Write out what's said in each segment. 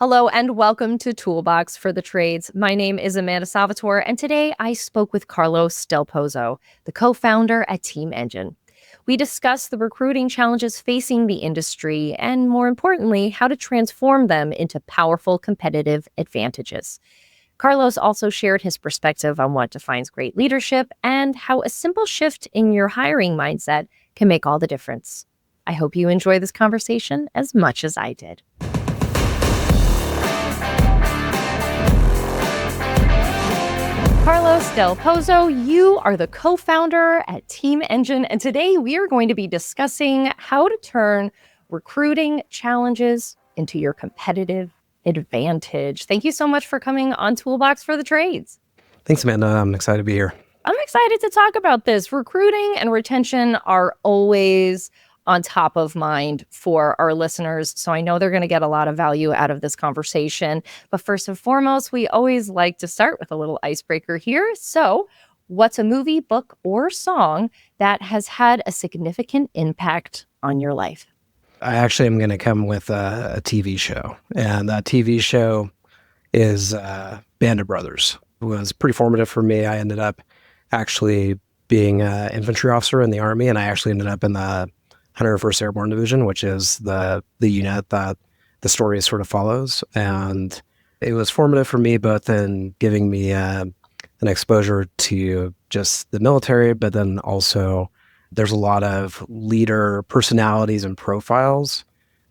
Hello and welcome to Toolbox for the Trades. My name is Amanda Salvatore, and today I spoke with Carlos Del Pozo, the co-founder at Team Engine. We discussed the recruiting challenges facing the industry and, more importantly, how to transform them into powerful competitive advantages. Carlos also shared his perspective on what defines great leadership and how a simple shift in your hiring mindset can make all the difference. I hope you enjoy this conversation as much as I did. Carlos Del Pozo, you are the co-founder at Team Engine, and today we are going to be discussing how to turn recruiting challenges into your competitive advantage. Thank you so much for coming on Toolbox for the Trades. Thanks, Amanda. I'm excited to be here. I'm excited to talk about this. Recruiting and retention are always on top of mind for our listeners, so I know they're going to get a lot of value out of this conversation. But first and foremost, we always like to start with a little icebreaker here. So, what's a movie, book, or song that has had a significant impact on your life? I actually am going to come with a TV show, and that TV show is Band of Brothers. It was pretty formative for me. I ended up actually being an infantry officer in the Army, and I actually ended up in the 101st Airborne Division, which is the unit that the story sort of follows. And it was formative for me, both in giving me an exposure to just the military, but then also there's a lot of leader personalities and profiles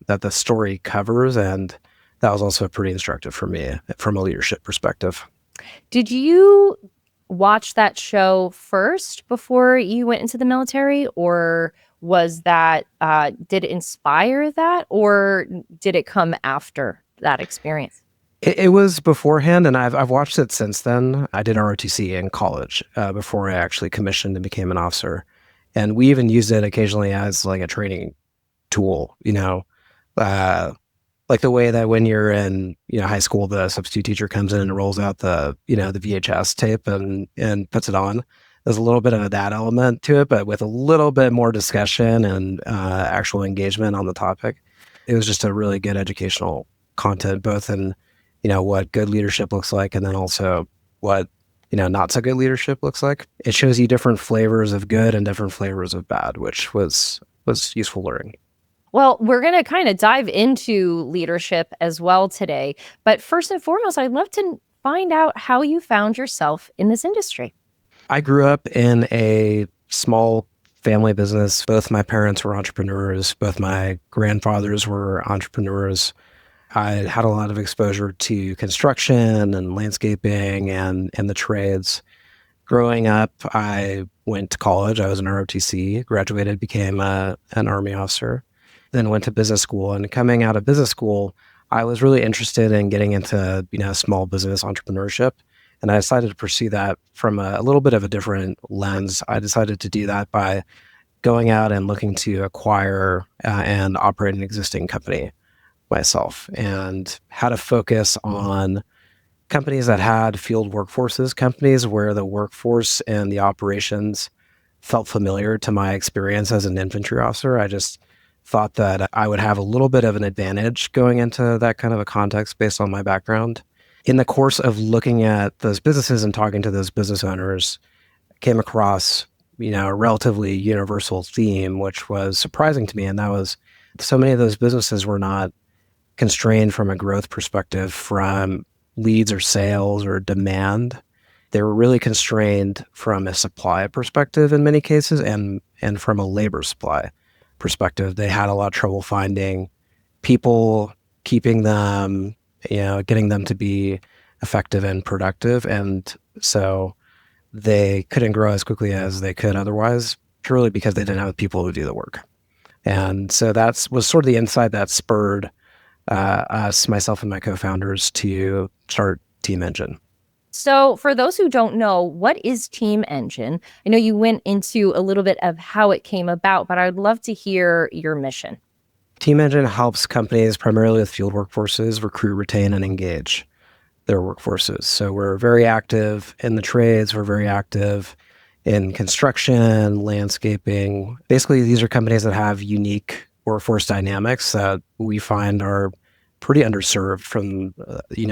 that the story covers. And that was also pretty instructive for me from a leadership perspective. Did you watch that show first before you went into the military, or was that, did it inspire that, or did it come after that experience? It was beforehand, and I've watched it since then. I did ROTC in college before I actually commissioned and became an officer. And we even used it occasionally as like a training tool, like the way that when you're in, high school, the substitute teacher comes in and rolls out the VHS tape and puts it on. There's a little bit of that element to it, but with a little bit more discussion and actual engagement on the topic. It was just a really good educational content, both in, what good leadership looks like, and then also what, not so good leadership looks like. It shows you different flavors of good and different flavors of bad, which was useful learning. Well, we're going to kind of dive into leadership as well today. But first and foremost, I'd love to find out how you found yourself in this industry. I grew up in a small family business. Both my parents were entrepreneurs. Both my grandfathers were entrepreneurs. I had a lot of exposure to construction and landscaping and the trades. Growing up, I went to college. I was an ROTC, graduated, became an Army officer, then went to business school. And coming out of business school, I was really interested in getting into, small business entrepreneurship. And I decided to pursue that from a little bit of a different lens. I decided to do that by going out and looking to acquire and operate an existing company myself, and how to focus on companies that had field workforces, companies where the workforce and the operations felt familiar to my experience as an infantry officer. I just thought that I would have a little bit of an advantage going into that kind of a context based on my background. In the course of looking at those businesses and talking to those business owners, I came across, a relatively universal theme, which was surprising to me. And that was so many of those businesses were not constrained from a growth perspective from leads or sales or demand. They were really constrained from a supply perspective in many cases, and from a labor supply perspective. They had a lot of trouble finding people, keeping them, getting them to be effective and productive. And so they couldn't grow as quickly as they could otherwise, purely because they didn't have people who do the work. And so that was sort of the insight that spurred myself and my co-founders, to start Team Engine. So for those who don't know, what is Team Engine? I know you went into a little bit of how it came about, but I'd love to hear your mission. Team Engine helps companies, primarily with field workforces, recruit, retain, and engage their workforces. So we're very active in the trades. We're very active in construction, landscaping. Basically, these are companies that have unique workforce dynamics that we find are pretty underserved from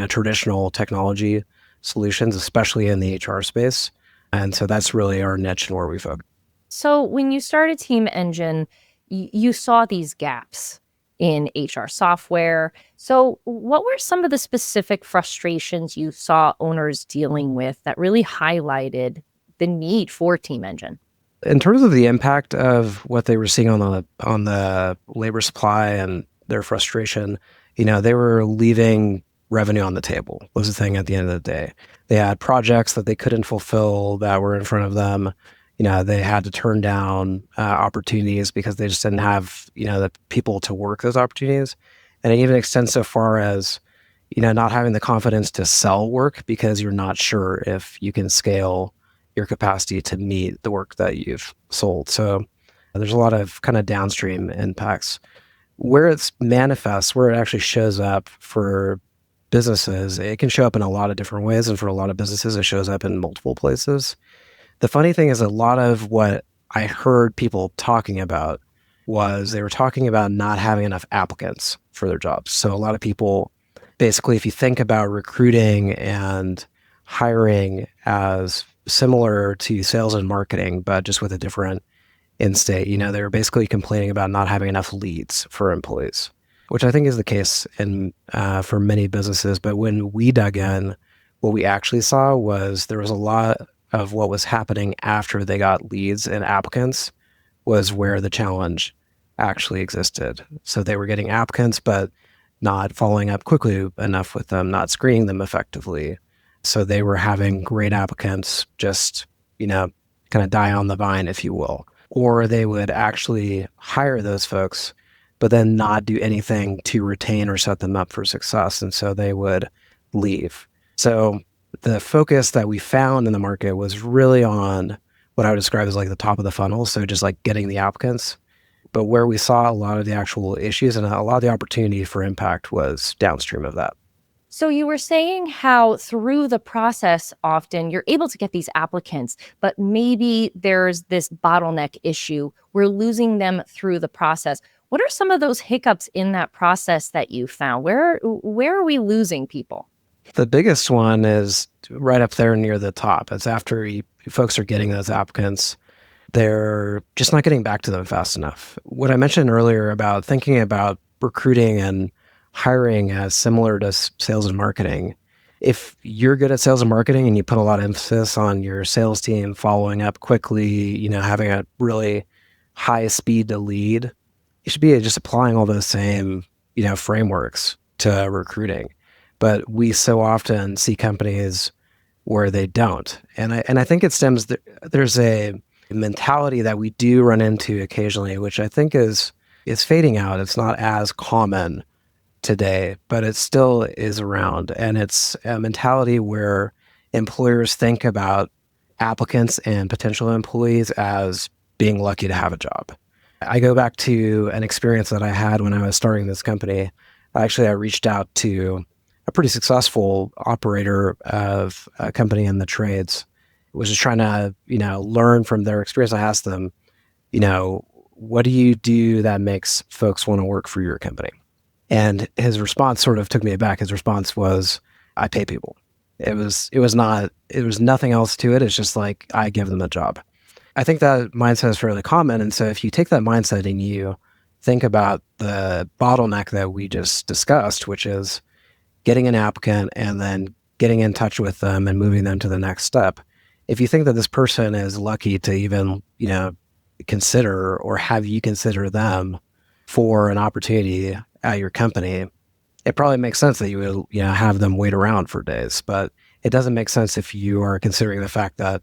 traditional technology solutions, especially in the HR space. And so that's really our niche and where we focus. So when you started Team Engine, you saw these gaps in HR software. So what were some of the specific frustrations you saw owners dealing with that really highlighted the need for Team Engine? In terms of the impact of what they were seeing on the labor supply and their frustration, they were leaving revenue on the table was the thing at the end of the day. They had projects that they couldn't fulfill that were in front of them. They had to turn down opportunities because they just didn't have, the people to work those opportunities. And it even extends so far as, not having the confidence to sell work because you're not sure if you can scale your capacity to meet the work that you've sold. So there's a lot of kind of downstream impacts. Where it's manifests, where it actually shows up for businesses, it can show up in a lot of different ways. And for a lot of businesses, it shows up in multiple places. The funny thing is, a lot of what I heard people talking about was they were talking about not having enough applicants for their jobs. So a lot of people, basically, if you think about recruiting and hiring as similar to sales and marketing, but just with a different end state, they were basically complaining about not having enough leads for employees, which I think is the case for many businesses. But when we dug in, what we actually saw was there was a lot of what was happening after they got leads and applicants was where the challenge actually existed. So they were getting applicants, but not following up quickly enough with them, not screening them effectively. So they were having great applicants just, kind of die on the vine, if you will. Or they would actually hire those folks, but then not do anything to retain or set them up for success. And so they would leave. So the focus that we found in the market was really on what I would describe as like the top of the funnel. So just like getting the applicants. But where we saw a lot of the actual issues and a lot of the opportunity for impact was downstream of that. So you were saying how through the process, often you're able to get these applicants, but maybe there's this bottleneck issue. We're losing them through the process. What are some of those hiccups in that process that you found? Where are we losing people? The biggest one is right up there near the top. It's after folks are getting those applicants, they're just not getting back to them fast enough. What I mentioned earlier about thinking about recruiting and hiring as similar to sales and marketing, if you're good at sales and marketing and you put a lot of emphasis on your sales team following up quickly, having a really high speed to lead, you should be just applying all those same, frameworks to recruiting. But we so often see companies where they don't. And I think it stems, there's a mentality that we do run into occasionally, which I think is fading out. It's not as common today, but it still is around. And it's a mentality where employers think about applicants and potential employees as being lucky to have a job. I go back to an experience that I had when I was starting this company. Actually, I reached out to a pretty successful operator of a company in the trades, was just trying to, learn from their experience. I asked them, what do you do that makes folks want to work for your company? And his response sort of took me aback. His response was, I pay people. It was nothing else to it. It's just like, I give them a job. I think that mindset is fairly common. And so if you take that mindset and you think about the bottleneck that we just discussed, which is getting an applicant and then getting in touch with them and moving them to the next step. If you think that this person is lucky to even, consider or have you consider them for an opportunity at your company, it probably makes sense that you would, have them wait around for days. But it doesn't make sense if you are considering the fact that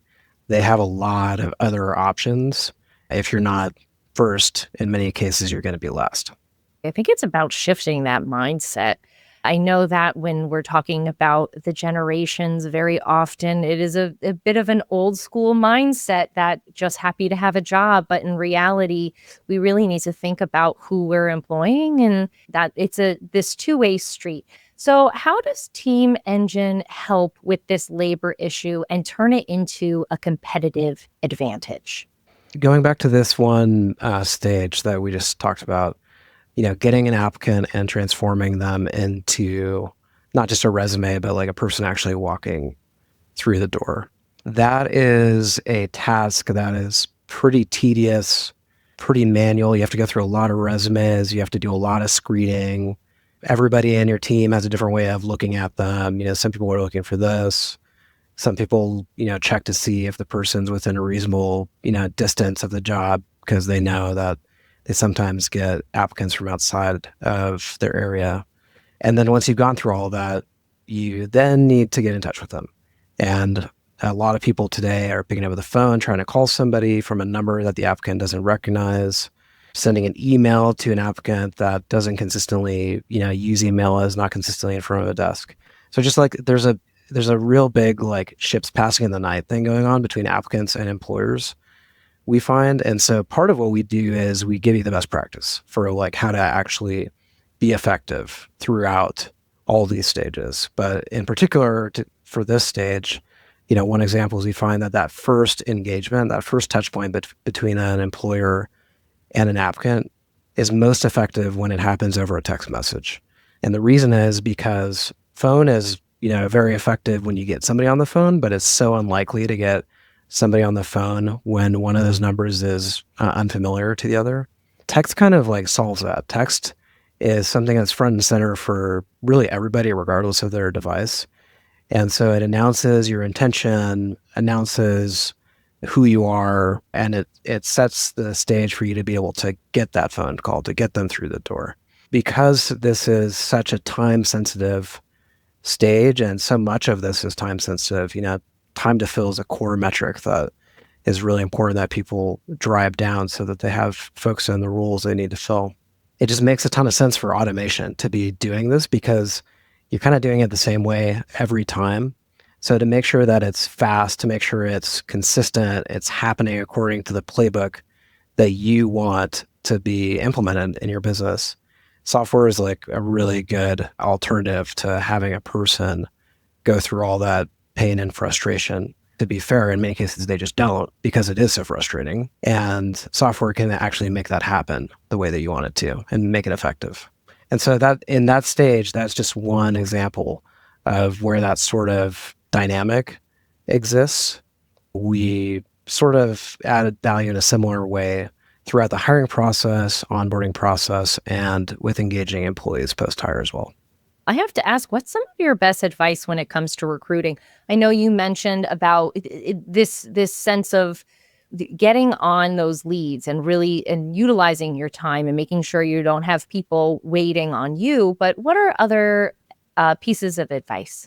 they have a lot of other options. If you're not first, in many cases, you're going to be last. I think it's about shifting that mindset. I know that when we're talking about the generations, very often it is a bit of an old school mindset that just happy to have a job. But in reality, we really need to think about who we're employing and that it's this two-way street. So how does Team Engine help with this labor issue and turn it into a competitive advantage? Going back to this one stage that we just talked about, getting an applicant and transforming them into not just a resume, but like a person actually walking through the door. That is a task that is pretty tedious, pretty manual. You have to go through a lot of resumes. You have to do a lot of screening. Everybody in your team has a different way of looking at them. Some people are looking for this. Some people, check to see if the person's within a reasonable, distance of the job because they know that they sometimes get applicants from outside of their area. And then once you've gone through all of that, you then need to get in touch with them. And a lot of people today are picking up the phone, trying to call somebody from a number that the applicant doesn't recognize, sending an email to an applicant that doesn't consistently, use email, is not consistently in front of a desk. So just like there's a real big like ships passing in the night thing going on between applicants and employers, we find. And so part of what we do is we give you the best practice for like how to actually be effective throughout all these stages. But in particular for this stage, one example is we find that first engagement, that first touch point between an employer and an applicant is most effective when it happens over a text message. And the reason is because phone is, very effective when you get somebody on the phone, but it's so unlikely to get somebody on the phone when one of those numbers is unfamiliar to the other. Text kind of like solves that. Text is something that's front and center for really everybody, regardless of their device. And so it announces your intention, announces who you are, and it sets the stage for you to be able to get that phone call, to get them through the door. Because this is such a time-sensitive stage, and so much of this is time-sensitive, time to fill is a core metric that is really important that people drive down so that they have folks in the roles they need to fill. It just makes a ton of sense for automation to be doing this because you're kind of doing it the same way every time. So to make sure that it's fast, to make sure it's consistent, it's happening according to the playbook that you want to be implemented in your business, software is like a really good alternative to having a person go through all that pain and frustration. To be fair, in many cases, they just don't because it is so frustrating. And software can actually make that happen the way that you want it to and make it effective. And so that in that stage, that's just one example of where that sort of dynamic exists. We sort of added value in a similar way throughout the hiring process, onboarding process, and with engaging employees post-hire as well. I have to ask, what's some of your best advice when it comes to recruiting? I know you mentioned about this sense of getting on those leads and really utilizing your time and making sure you don't have people waiting on you. But what are other pieces of advice?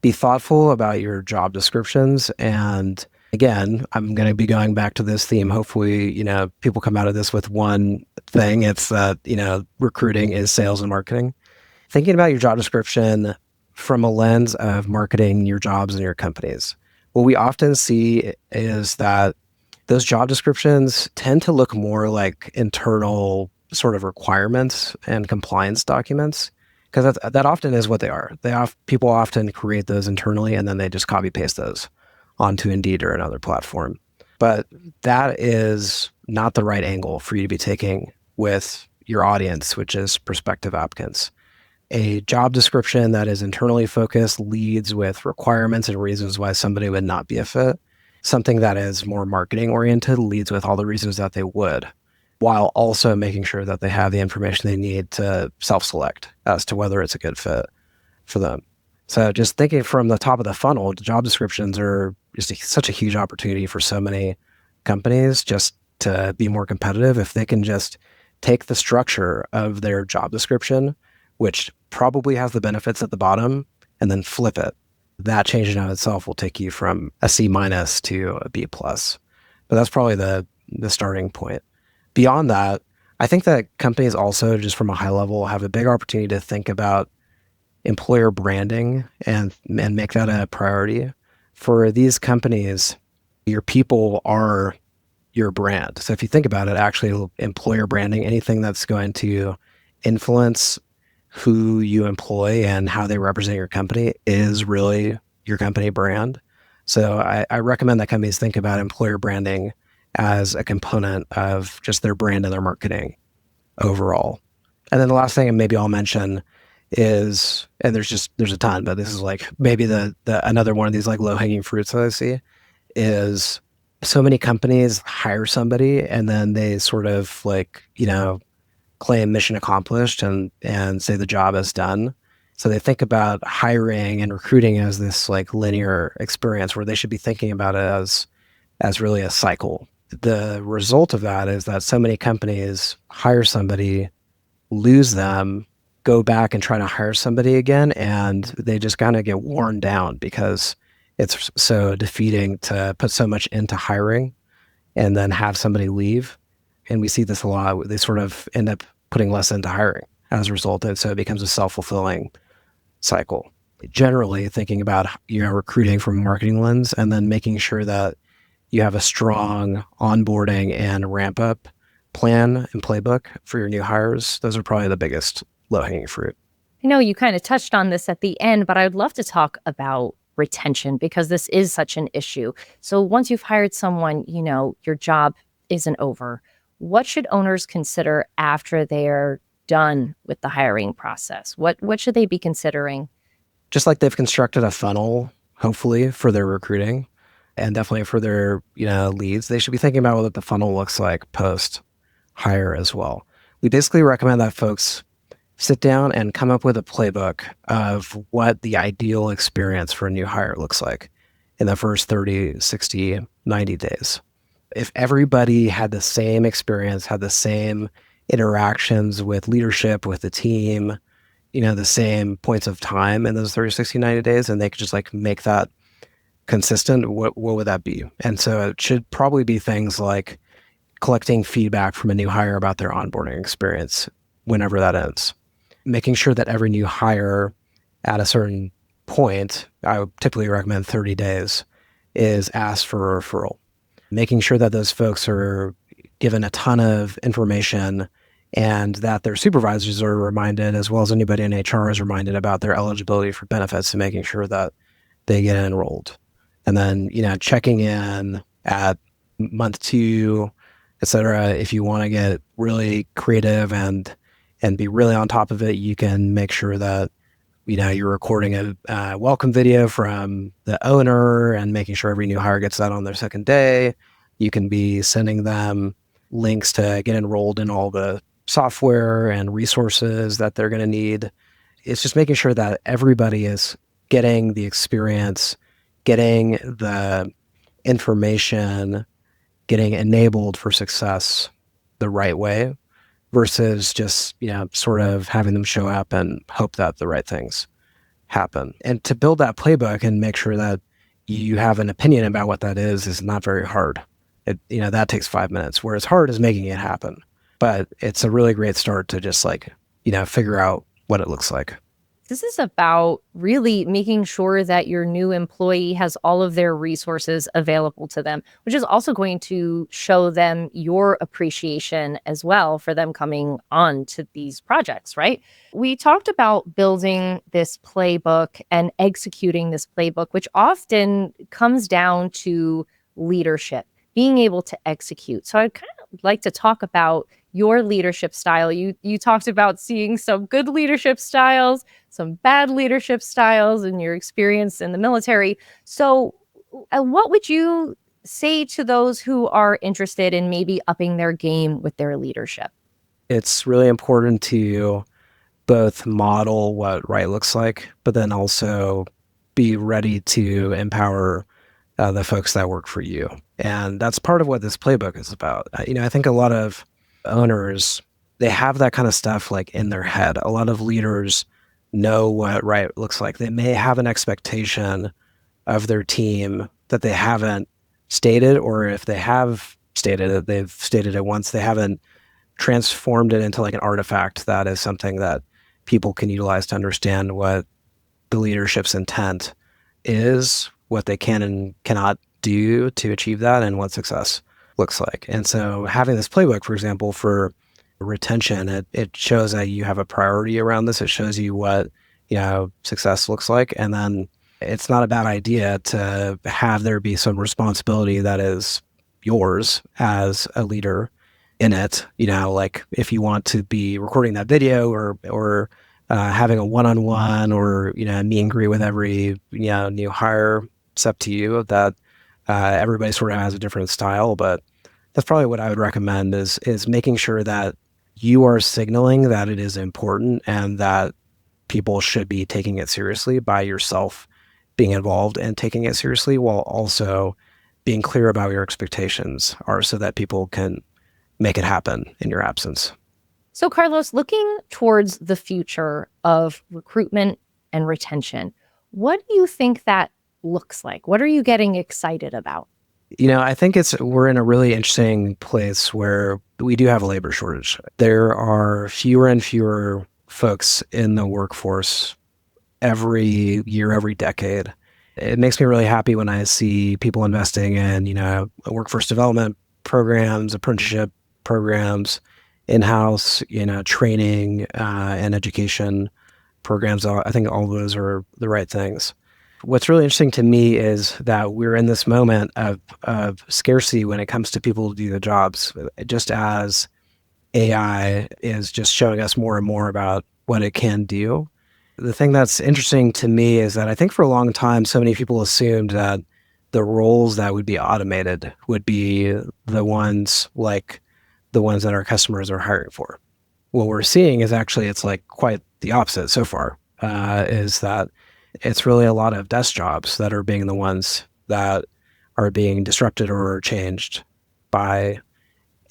Be thoughtful about your job descriptions. And again, I'm going to be going back to this theme. Hopefully, people come out of this with one thing. It's that, recruiting is sales and marketing. Thinking about your job description from a lens of marketing your jobs and your companies. What we often see is that those job descriptions tend to look more like internal sort of requirements and compliance documents, because that often is what they are. People often create those internally and then they just copy paste those onto Indeed or another platform. But that is not the right angle for you to be taking with your audience, which is prospective applicants. A job description that is internally focused leads with requirements and reasons why somebody would not be a fit. Something that is more marketing oriented leads with all the reasons that they would, while also making sure that they have the information they need to self-select as to whether it's a good fit for them. So just thinking from the top of the funnel, job descriptions are just such a huge opportunity for so many companies just to be more competitive. If they can just take the structure of their job description, which probably has the benefits at the bottom, and then flip it. That change in itself will take you from a C- to a B+. But that's probably the starting point. Beyond that, I think that companies also, just from a high level, have a big opportunity to think about employer branding and make that a priority. For these companies, your people are your brand. So if you think about it, actually employer branding, anything that's going to influence who you employ and how they represent your company is really your company brand. So I recommend that companies think about employer branding as a component of just their brand and their marketing overall. And then the last thing, and maybe I'll mention, is, and there's a ton, but this is like maybe the another one of these like low hanging fruits that I see is so many companies hire somebody and then they sort of like, claim mission accomplished and say the job is done. So they think about hiring and recruiting as this like linear experience where they should be thinking about it as really a cycle. The result of that is that so many companies hire somebody, lose them, go back and try to hire somebody again, and they just kind of get worn down because it's so defeating to put so much into hiring and then have somebody leave. And we see this a lot. They sort of end up putting less into hiring as a result. And so it becomes a self-fulfilling cycle. Generally thinking about, recruiting from a marketing lens and then making sure that you have a strong onboarding and ramp up plan and playbook for your new hires. Those are probably the biggest low-hanging fruit. I know you kind of touched on this at the end, but I would love to talk about retention because this is such an issue. So once you've hired someone, your job isn't over. What should owners consider after they're done with the hiring process? What should they be considering? Just like they've constructed a funnel, hopefully, for their recruiting and definitely for their, leads, they should be thinking about what the funnel looks like post-hire as well. We basically recommend that folks sit down and come up with a playbook of what the ideal experience for a new hire looks like in the first 30, 60, 90 days. If everybody had the same experience, had the same interactions with leadership, with the team, the same points of time in those 30, 60, 90 days, and they could just like make that consistent, what would that be? And so it should probably be things like collecting feedback from a new hire about their onboarding experience whenever that ends. Making sure that every new hire at a certain point, I would typically recommend 30 days, is asked for a referral. Making sure that those folks are given a ton of information and that their supervisors are reminded, as well as anybody in HR is reminded about their eligibility for benefits and making sure that they get enrolled. And then, checking in at month 2, et cetera. If you want to get really creative and be really on top of it, you can make sure that, you're recording a welcome video from the owner and making sure every new hire gets that on their second day. You can be sending them links to get enrolled in all the software and resources that they're going to need. It's just making sure that everybody is getting the experience, getting the information, getting enabled for success the right way versus just, sort of having them show up and hope that the right things happen. And to build that playbook and make sure that you have an opinion about what that is not very hard. That takes 5 minutes, whereas hard is making it happen. But it's a really great start to just like, figure out what it looks like. This is about really making sure that your new employee has all of their resources available to them, which is also going to show them your appreciation as well for them coming on to these projects, right? We talked about building this playbook and executing this playbook, which often comes down to leadership, being able to execute. So I'd kind of like to talk about your leadership style. You talked about seeing some good leadership styles, some bad leadership styles in your experience in the military. So what would you say to those who are interested in maybe upping their game with their leadership? It's really important to both model what right looks like, but then also be ready to empower the folks that work for you. And that's part of what this playbook is about. I think a lot of owners, they have that kind of stuff like in their head. A lot of leaders know what right looks like. They may have an expectation of their team that they haven't stated, or if they have stated it, they've stated it once. They haven't transformed it into like an artifact that is something that people can utilize to understand what the leadership's intent is, what they can and cannot do to achieve that, and what success looks like. And so having this playbook, for example, for retention, it shows that you have a priority around this. It shows you what, success looks like. And then it's not a bad idea to have there be some responsibility that is yours as a leader in it. Like if you want to be recording that video or having a one-on-one or, meet and greet with every, new hire, it's up to you. That everybody sort of has a different style, but that's probably what I would recommend is making sure that you are signaling that it is important and that people should be taking it seriously by yourself being involved and taking it seriously, while also being clear about your expectations are so that people can make it happen in your absence. So, Carlos, looking towards the future of recruitment and retention, what do you think that looks like? What are you getting excited about? I think we're in a really interesting place where we do have a labor shortage. There are fewer and fewer folks in the workforce every year, every decade. It makes me really happy when I see people investing in, workforce development programs, apprenticeship programs, in-house, training and education programs. I think all of those are the right things. What's really interesting to me is that we're in this moment of scarcity when it comes to people to do the jobs, just as AI is just showing us more and more about what it can do. The thing that's interesting to me is that I think for a long time, so many people assumed that the roles that would be automated would be the ones that our customers are hiring for. What we're seeing is actually it's like quite the opposite so far, is that it's really a lot of desk jobs that are being the ones that are being disrupted or changed by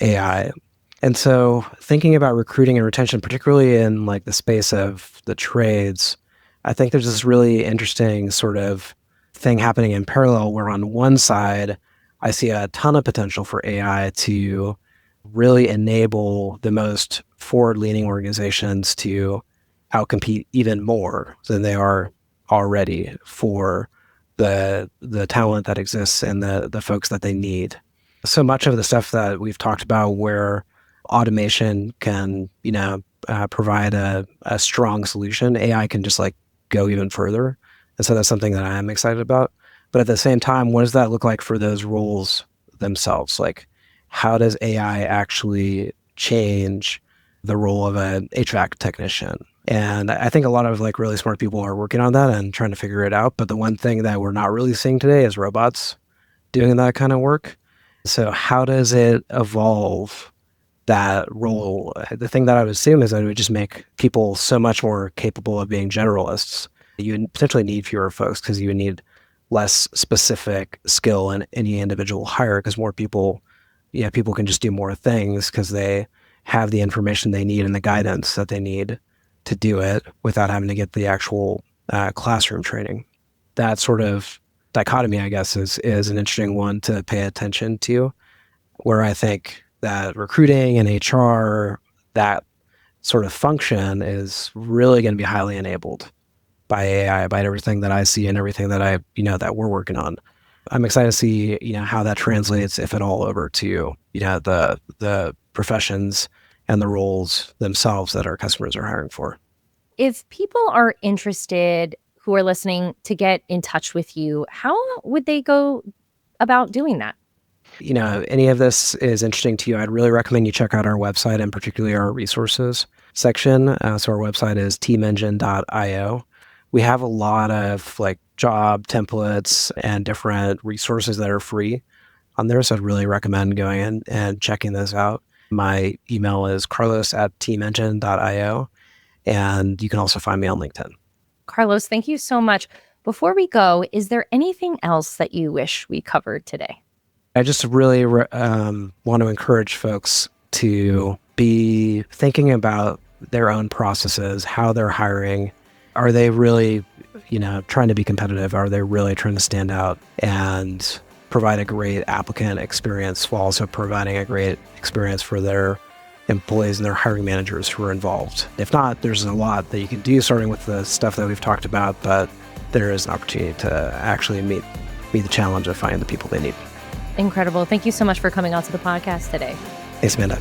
AI. And so thinking about recruiting and retention, particularly in like the space of the trades, I think there's this really interesting sort of thing happening in parallel where on one side, I see a ton of potential for AI to really enable the most forward-leaning organizations to outcompete even more than they are already for the talent that exists and the folks that they need. So much of the stuff that we've talked about where automation can, provide a strong solution, AI can just like go even further. And so that's something that I am excited about. But at the same time, what does that look like for those roles themselves? Like, how does AI actually change the role of an HVAC technician? And I think a lot of like really smart people are working on that and trying to figure it out. But the one thing that we're not really seeing today is robots doing that kind of work. So how does it evolve that role? The thing that I would assume is that it would just make people so much more capable of being generalists. You would potentially need fewer folks because you would need less specific skill in any individual hire because more people can just do more things because they have the information they need and the guidance that they need to do it without having to get the actual classroom training. That sort of dichotomy, I guess, is an interesting one to pay attention to, where I think that recruiting and HR, that sort of function is really going to be highly enabled by AI, by everything that I see and everything that that we're working on. I'm excited to see, how that translates, if at all, over to, the professions and the roles themselves that our customers are hiring for. If people are interested who are listening to get in touch with you, how would they go about doing that? Any of this is interesting to you, I'd really recommend you check out our website and particularly our resources section. So our website is teamengine.io. We have a lot of like job templates and different resources that are free on there. So I'd really recommend going in and checking those out. My email is carlos@teamengine.io. And you can also find me on LinkedIn. Carlos, thank you so much. Before we go, is there anything else that you wish we covered today? I just really want to encourage folks to be thinking about their own processes, how they're hiring. Are they really, trying to be competitive? Are they really trying to stand out and provide a great applicant experience while also providing a great experience for their employees and their hiring managers who are involved? If not, there's a lot that you can do starting with the stuff that we've talked about, but there is an opportunity to actually meet the challenge of finding the people they need. Incredible. Thank you so much for coming on to the podcast today. Thanks, Amanda.